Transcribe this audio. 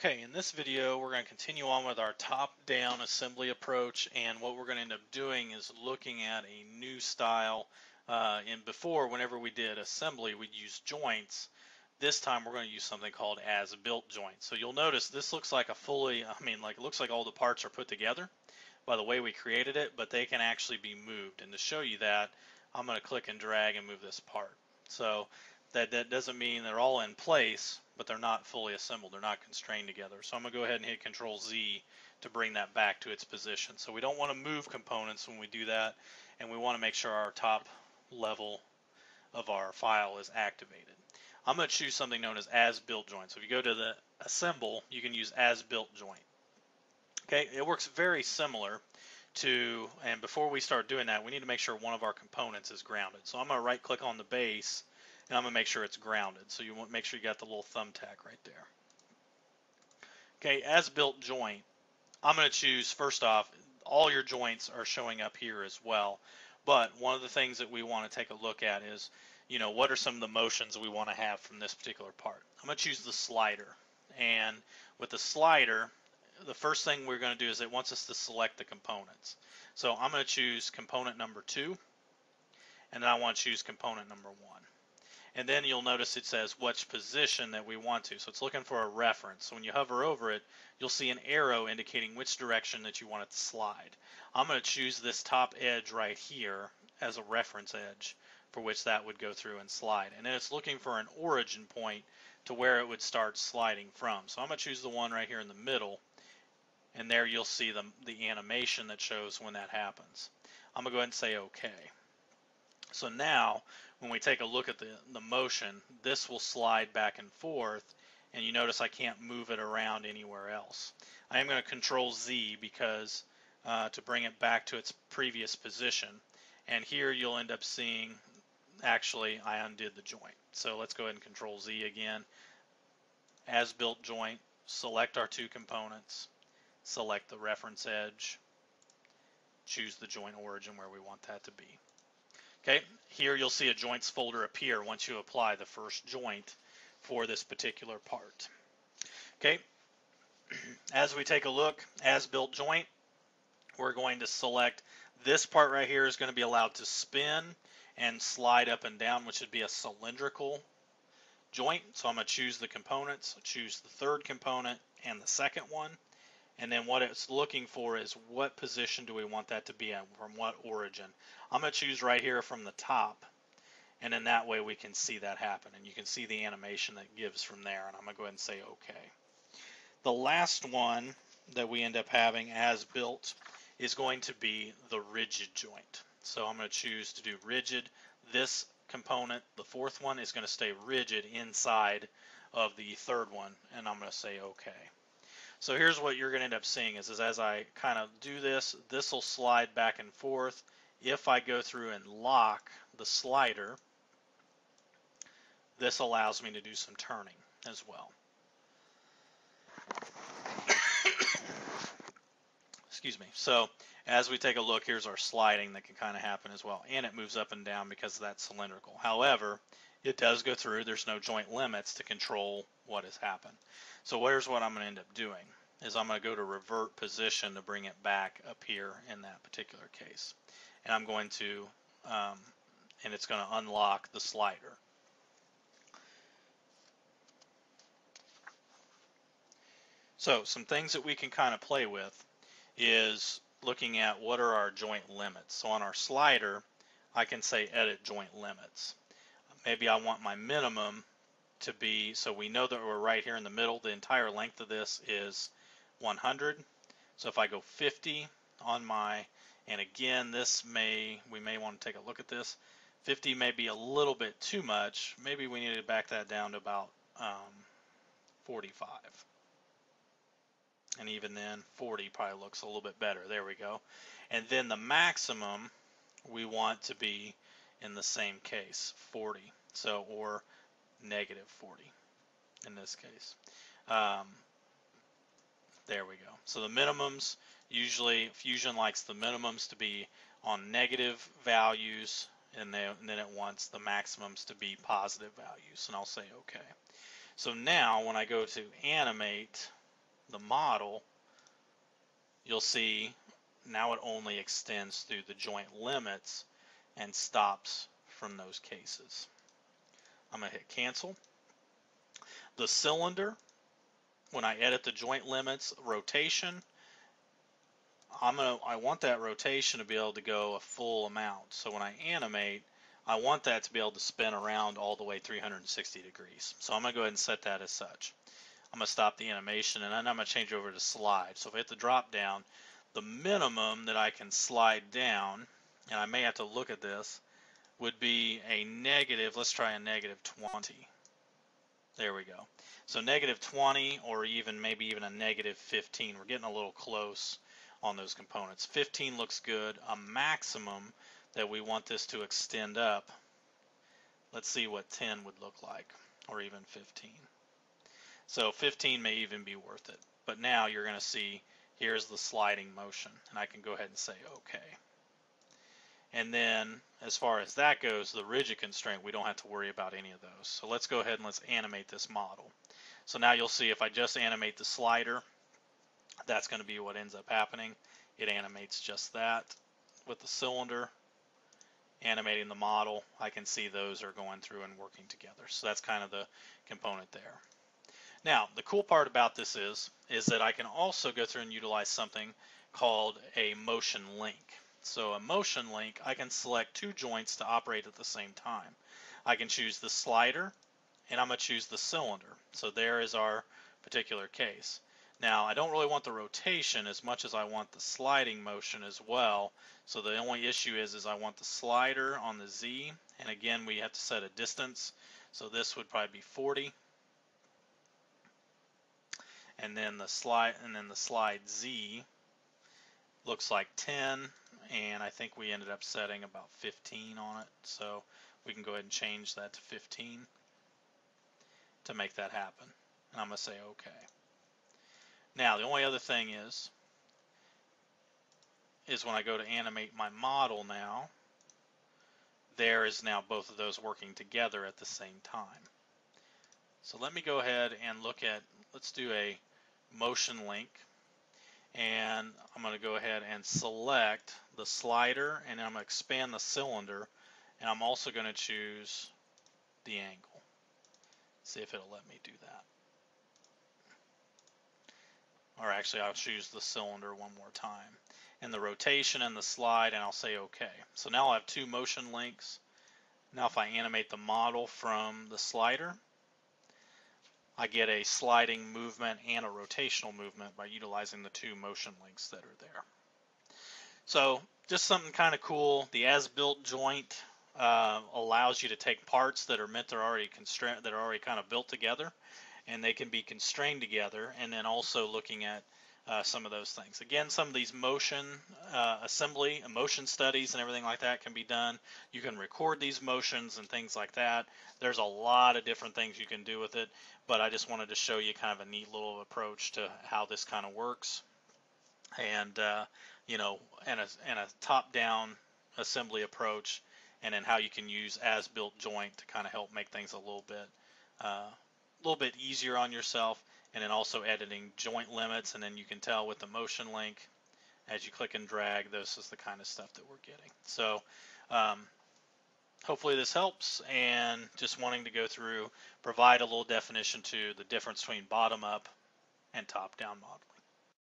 Okay, in this video we're going to continue on with our top-down assembly approach, and what we're going to end up doing is looking at a new style. And before, whenever we did assembly, we'd use joints. This time we're going to use something called as-built joints. So you'll notice this looks like a it looks like all the parts are put together by the way we created it, but they can actually be moved. And to show you that, I'm going to click and drag and move this part. So that doesn't mean they're all in place, but they're not fully assembled. They're not constrained together. So I'm going to go ahead and hit Control Z to bring that back to its position. So we don't want to move components when we do that, and we want to make sure our top level of our file is activated. I'm going to choose something known as built joint. So if you go to the assemble, you can use as built joint. Okay, it works very similar to, and before we start doing that, we need to make sure one of our components is grounded. So I'm going to right click on the base, and I'm going to make sure it's grounded. So you want to make sure you got the little thumbtack right there. Okay, as built joint, I'm going to choose, first off, all your joints are showing up here as well. But one of the things that we want to take a look at is, what are some of the motions we want to have from this particular part. I'm going to choose the slider. And with the slider, the first thing we're going to do is it wants us to select the components. So I'm going to choose component number 2, and then I want to choose component number 1. And then you'll notice it says which position that we want to. So it's looking for a reference. So when you hover over it, you'll see an arrow indicating which direction that you want it to slide. I'm going to choose this top edge right here as a reference edge for which that would go through and slide. And then it's looking for an origin point to where it would start sliding from. So I'm going to choose the one right here in the middle, and there you'll see the animation that shows when that happens. I'm going to go ahead and say OK. So now when we take a look at the motion, this will slide back and forth, and you notice I can't move it around anywhere else. I am going to Control Z because to bring it back to its previous position, and here you'll end up seeing actually I undid the joint. So let's go ahead and Control Z again. As built joint, select our two components, select the reference edge, choose the joint origin where we want that to be. Okay, here you'll see a joints folder appear once you apply the first joint for this particular part. Okay, as we take a look, as built joint, we're going to select this part right here is going to be allowed to spin and slide up and down, which would be a cylindrical joint. So I'm going to choose the components, choose the third component and the second one. And then what it's looking for is what position do we want that to be in, from what origin. I'm going to choose right here from the top, and then that way we can see that happen. And you can see the animation that gives from there, and I'm going to go ahead and say OK. The last one that we end up having as built is going to be the rigid joint. So I'm going to choose to do rigid. This component, the fourth one, is going to stay rigid inside of the third one, and I'm going to say OK. So here's what you're going to end up seeing is as I kind of do this, this will slide back and forth. If I go through and lock the slider, this allows me to do some turning as well. Excuse me. So as we take a look, here's our sliding that can kind of happen as well. And it moves up and down because of that cylindrical. However, it does go through. There's no joint limits to control what has happened. So here's what I'm going to end up doing is I'm going to go to revert position to bring it back up here in that particular case. And I'm going to, and it's going to unlock the slider. So some things that we can kind of play with is looking at what are our joint limits. So on our slider, I can say edit joint limits. Maybe I want my minimum to be, so we know that we're right here in the middle. The entire length of this is 100. So if I go 50 on my, and again, we may want to take a look at this. 50 may be a little bit too much. Maybe we need to back that down to about 45. And even then, 40 probably looks a little bit better. There we go. And then the maximum we want to be in the same case, 40. So, or negative 40 in this case. There we go. So the minimums, usually Fusion likes the minimums to be on negative values, and then it wants the maximums to be positive values, and I'll say OK. So now when I go to animate the model, you'll see now it only extends through the joint limits and stops from those cases. I'm going to hit cancel. The cylinder, when I edit the joint limits rotation, I want that rotation to be able to go a full amount. So when I animate, I want that to be able to spin around all the way 360 degrees. So I'm going to go ahead and set that as such. I'm going to stop the animation, and then I'm going to change over to slide. So if I hit the drop down, the minimum that I can slide down, and I may have to look at this, would be a negative, let's try a negative 20. There we go. So negative 20, or even maybe even a negative 15. We're getting a little close on those components. 15 looks good. A maximum that we want this to extend up, let's see what 10 would look like, or even 15. So 15 may even be worth it. But now you're going to see here's the sliding motion, and I can go ahead and say OK. And then as far as that goes, the rigid constraint, we don't have to worry about any of those. So let's go ahead and let's animate this model. So now you'll see if I just animate the slider, that's going to be what ends up happening. It animates just that. With the cylinder, animating the model, I can see those are going through and working together. So that's kind of the component there. Now, the cool part about this is that I can also go through and utilize something called a motion link. So a motion link, I can select two joints to operate at the same time. I can choose the slider, and I'm going to choose the cylinder. So there is our particular case. Now, I don't really want the rotation as much as I want the sliding motion as well. So the only issue is I want the slider on the Z, and again, we have to set a distance. So this would probably be 40. And then the slide Z looks like 10, and I think we ended up setting about 15 on it. So we can go ahead and change that to 15 to make that happen. And I'm going to say OK. Now, the only other thing is when I go to animate my model now, there is now both of those working together at the same time. So let me go ahead and look at, let's do a motion link, and I'm going to go ahead and select the slider, and I'm going to expand the cylinder, and I'm also going to choose the angle. See if it'll let me do that. Or actually, I'll choose the cylinder one more time, and the rotation and the slide, and I'll say OK. So now I have two motion links. Now if I animate the model from the slider, I get a sliding movement and a rotational movement by utilizing the two motion links that are there. So just something kind of cool. The as-built joint allows you to take parts that are already kind of built together, and they can be constrained together, and then also looking at some of those things. Again, some of these motion assembly, motion studies and everything like that can be done. You can record these motions and things like that. There's a lot of different things you can do with it, but I just wanted to show you kind of a neat little approach to how this kind of works. And you know, and a top-down assembly approach, and then how you can use as-built joint to kind of help make things a little bit easier on yourself, and then also editing joint limits. And then you can tell with the motion link, as you click and drag, this is the kind of stuff that we're getting. So hopefully this helps, and just wanting to go through, provide a little definition to the difference between bottom-up and top-down modeling.